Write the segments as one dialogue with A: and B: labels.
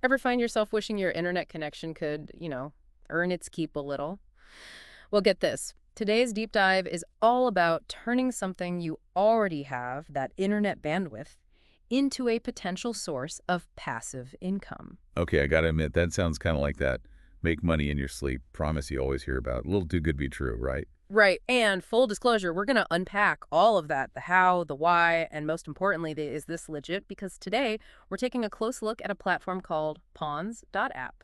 A: Ever find yourself wishing your internet connection could, earn its keep a little? Well, get this. Today's deep dive is all about turning something you already have, that internet bandwidth, into a potential source of passive income.
B: Okay, I gotta admit, that sounds kind of like that make money in your sleep promise you always hear about. A little too good to be true, right?
A: Right. And full disclosure, we're going to unpack all of that, the how, the why, and most importantly, the is this legit? Because today we're taking a close look at a platform called Pawns.app.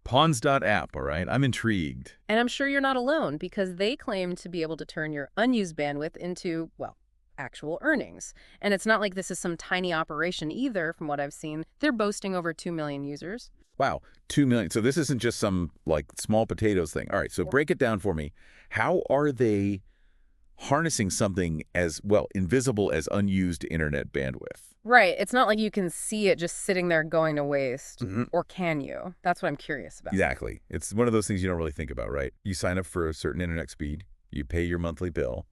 B: Pawns.app, all right? I'm intrigued.
A: And I'm sure you're not alone because they claim to be able to turn your unused bandwidth into, well, actual earnings. And it's not like this is some tiny operation either, from what I've seen. They're boasting over 2 million users.
B: Wow, 2 million. So this isn't just some, like, small potatoes thing. All right, so break it down for me. How are they harnessing something as, well, invisible as unused internet bandwidth?
A: Right. It's not like you can see it just sitting there going to waste.
B: Mhm.
A: Or can you? That's what I'm curious about.
B: Exactly. It's one of those things you don't really think about, right? You sign up for a certain internet speed, you pay your monthly bill,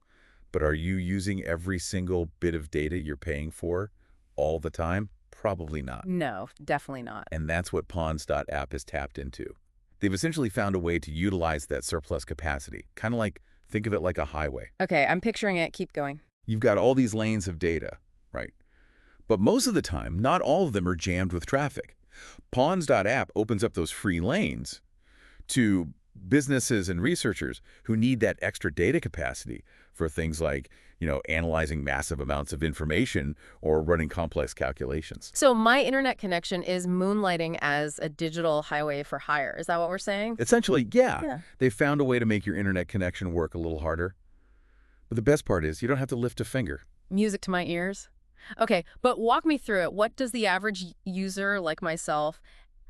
B: but are you using every single bit of data you're paying for all the time? Probably not.
A: No, definitely not.
B: And that's what Pawns.app has tapped into. They've essentially found a way to utilize that surplus capacity, kind of like, think of it like a highway.
A: Okay, I'm picturing it. Keep going.
B: You've got all these lanes of data, right? But most of the time, not all of them are jammed with traffic. Pawns.app opens up those free lanes to businesses and researchers who need that extra data capacity for things like, analyzing massive amounts of information or running complex calculations.
A: So my internet connection is moonlighting as a digital highway for hire. Is that what we're saying?
B: Essentially, yeah,
A: Yeah.
B: they found a way to make your internet connection work a little harder. But the best part is you don't have to lift a finger.
A: Music to my ears. Okay, but walk me through it. What does the average user like myself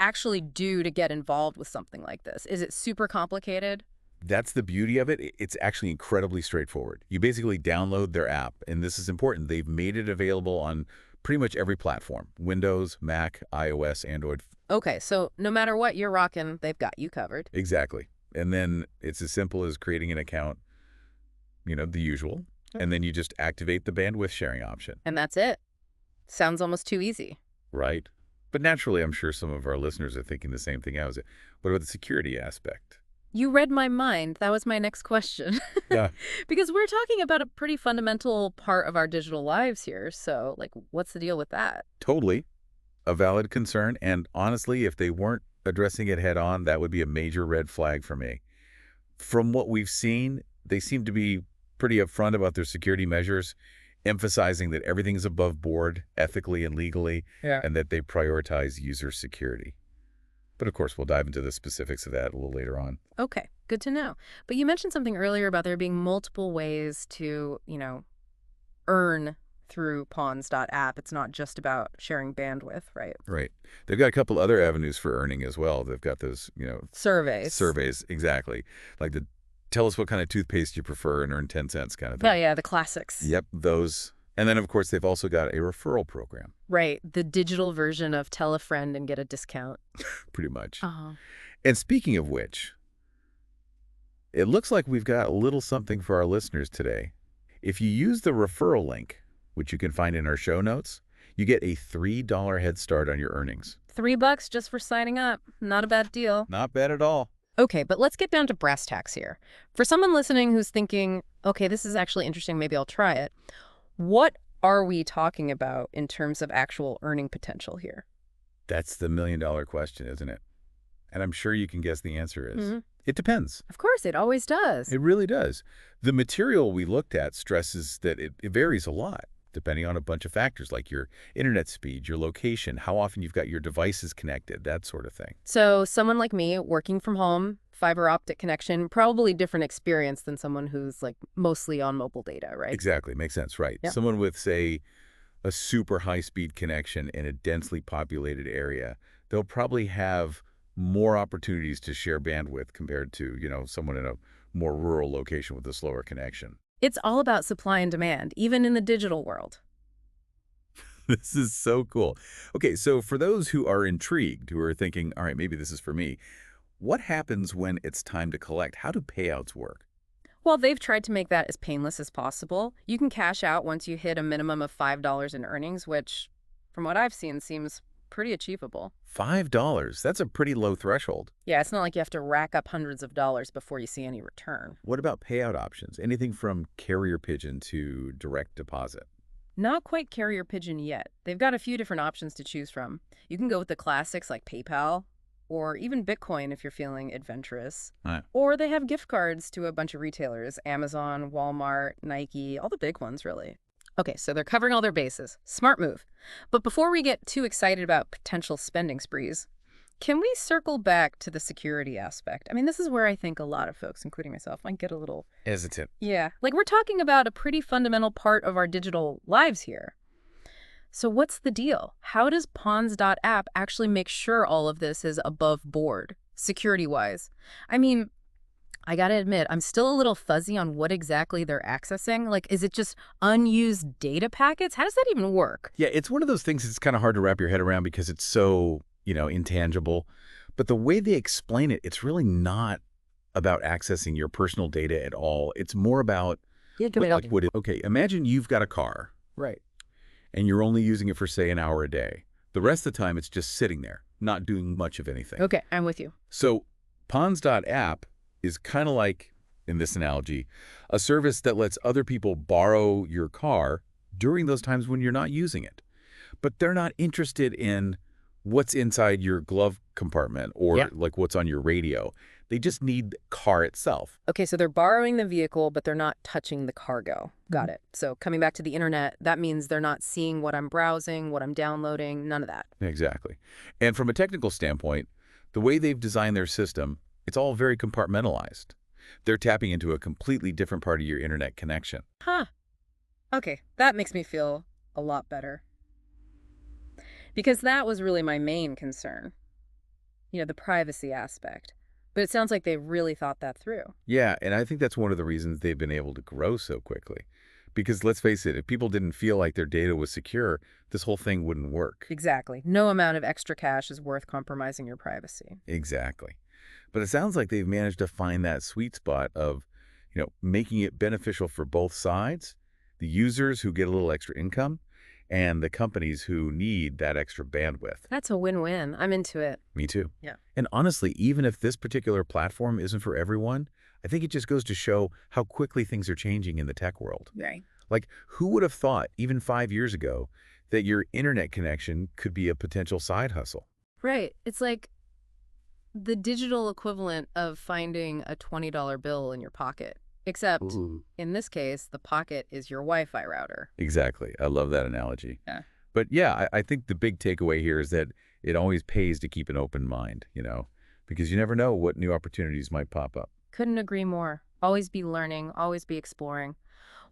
A: actually do to get involved with something like this? Is it super complicated?
B: That's the beauty of it. It's actually incredibly straightforward. You basically download their app, and this is important. They've made it available on pretty much every platform: Windows, Mac, iOS, Android.
A: Okay, so no matter what you're rocking, they've got you covered.
B: Exactly. And then it's as simple as creating an account, the usual, and then you just activate the bandwidth sharing option,
A: And that's it. Sounds almost too easy.
B: right? But naturally, I'm sure some of our listeners are thinking the same thing I was. What about the security aspect?
A: You read my mind. That was my next question.
B: Yeah,
A: Because we're talking about a pretty fundamental part of our digital lives here. So, what's the deal with that?
B: totally. A valid concern. And honestly, if they weren't addressing it head on, that would be a major red flag for me. From what we've seen, they seem to be pretty upfront about their security measures, emphasizing that everything is above board, ethically and legally,
A: Yeah.
B: and that they prioritize user security. But of course, we'll dive into the specifics of that a little later on.
A: Okay, good to know. But you mentioned something earlier about there being multiple ways to, earn through Pawns.app. It's not just about sharing bandwidth, right?
B: Right. They've got a couple other avenues for earning as well. They've got those,
A: Surveys.
B: surveys, exactly. Like the tell us what kind of toothpaste you prefer and earn 10 cents kind of
A: Oh,
B: thing.
A: yeah, the classics.
B: Yep, those. And then, of course, they've also got a referral program,
A: Right, the digital version of tell a friend and get a discount.
B: pretty much.
A: Uh-huh.
B: And speaking of which, it looks like we've got a little something for our listeners today. If you use the referral link, which you can find in our show notes, you get a $3 head start on your earnings.
A: $3 just for signing up. Not a bad deal.
B: Not bad at all.
A: Okay, but let's get down to brass tacks here. For someone listening who's thinking, okay, this is actually interesting, maybe I'll try it. What are we talking about in terms of actual earning potential here?
B: That's the million-dollar question, isn't it? And I'm sure you can guess the answer is.
A: Mhm.
B: It depends.
A: Of course, it always does.
B: It really does. The material we looked at stresses that it varies a lot, depending on a bunch of factors like your internet speed, your location, how often you've got your devices connected, that sort of thing.
A: So someone like me, working from home, fiber optic connection, probably different experience than someone who's mostly on mobile data, right?
B: Exactly. Makes sense, right?
A: Yeah.
B: Someone with, say, a super high-speed connection in a densely populated area, they'll probably have more opportunities to share bandwidth compared to, someone in a more rural location with a slower connection.
A: It's all about supply and demand, even in the digital world.
B: This is so cool. Okay, so for those who are intrigued, who are thinking, all right, maybe this is for me, what happens when it's time to collect? How do payouts work?
A: Well, they've tried to make that as painless as possible. You can cash out once you hit a minimum of $5 in earnings, which, from what I've seen, seems Pretty achievable.
B: $5, that's a pretty low threshold.
A: Yeah, it's not like you have to rack up hundreds of dollars before you see any return.
B: What about payout options? Anything from carrier pigeon to direct deposit?
A: Not quite carrier pigeon yet. They've got a few different options to choose from. You can go with the classics like PayPal, or even Bitcoin if you're feeling adventurous.
B: Right.
A: Or they have gift cards to a bunch of retailers, Amazon, Walmart, Nike, all the big ones, really. Okay, so they're covering all their bases. Smart move. But before we get too excited about potential spending sprees, can we circle back to the security aspect? I mean, this is where I think a lot of folks, including myself, might get a little.
B: Hesitant.
A: Yeah, like we're talking about a pretty fundamental part of our digital lives here. So what's the deal? How does Pawns.app actually make sure all of this is above board, security-wise? I mean, I gotta admit, I'm still a little fuzzy on what exactly they're accessing. Like, is it just unused data packets? How does that even work?
B: Yeah, it's one of those things that's kind of hard to wrap your head around because it's so, intangible. But the way they explain it, it's really not about accessing your personal data at all. It's more about,
A: Yeah, give me
B: like, okay, imagine you've got a car
A: Right.
B: and you're only using it for, say, an hour a day. The rest of the time, it's just sitting there, not doing much of anything.
A: Okay, I'm with you.
B: So Pawns.app is kind of like, in this analogy, a service that lets other people borrow your car during those times when you're not using it. But they're not interested in what's inside your glove compartment or like what's on your radio. They just need the car itself.
A: Okay, so they're borrowing the vehicle, but they're not touching the cargo. Got it. So coming back to the internet, that means they're not seeing what I'm browsing, what I'm downloading, none of that.
B: Exactly. And from a technical standpoint, the way they've designed their system, it's all very compartmentalized. They're tapping into a completely different part of your internet connection.
A: Huh. Okay, that makes me feel a lot better. Because that was really my main concern. The privacy aspect. But it sounds like they really thought that through.
B: Yeah, and I think that's one of the reasons they've been able to grow so quickly. Because let's face it, if people didn't feel like their data was secure, this whole thing wouldn't work.
A: Exactly. No amount of extra cash is worth compromising your privacy.
B: Exactly. But it sounds like they've managed to find that sweet spot of, making it beneficial for both sides, the users who get a little extra income, and the companies who need that extra bandwidth.
A: That's a win-win. I'm into it.
B: Me too.
A: Yeah.
B: And honestly, even if this particular platform isn't for everyone, I think it just goes to show how quickly things are changing in the tech world.
A: Right.
B: Like, who would have thought, even 5 years ago, that your internet connection could be a potential side hustle?
A: Right. It's like the digital equivalent of finding a $20 bill in your pocket. Except, in this case, the pocket is your Wi-Fi router.
B: Exactly. I love that analogy.
A: Yeah.
B: But yeah, I think the big takeaway here is that it always pays to keep an open mind, because you never know what new opportunities might pop up.
A: Couldn't agree more. Always be learning, always be exploring.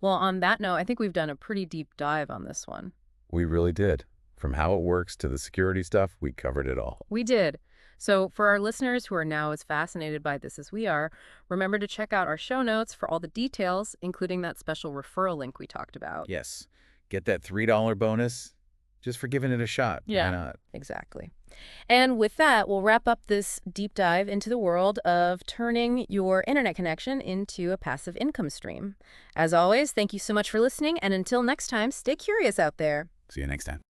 A: Well, on that note, I think we've done a pretty deep dive on this one.
B: We really did. From how it works to the security stuff, we covered it all.
A: We did. So for our listeners who are now as fascinated by this as we are, remember to check out our show notes for all the details, including that special referral link we talked about.
B: Yes. Get that $3 bonus just for giving it a shot.
A: Yeah,
B: why not?
A: Exactly. And with that, we'll wrap up this deep dive into the world of turning your internet connection into a passive income stream. As always, thank you so much for listening. And until next time, stay curious out there.
B: See you next time.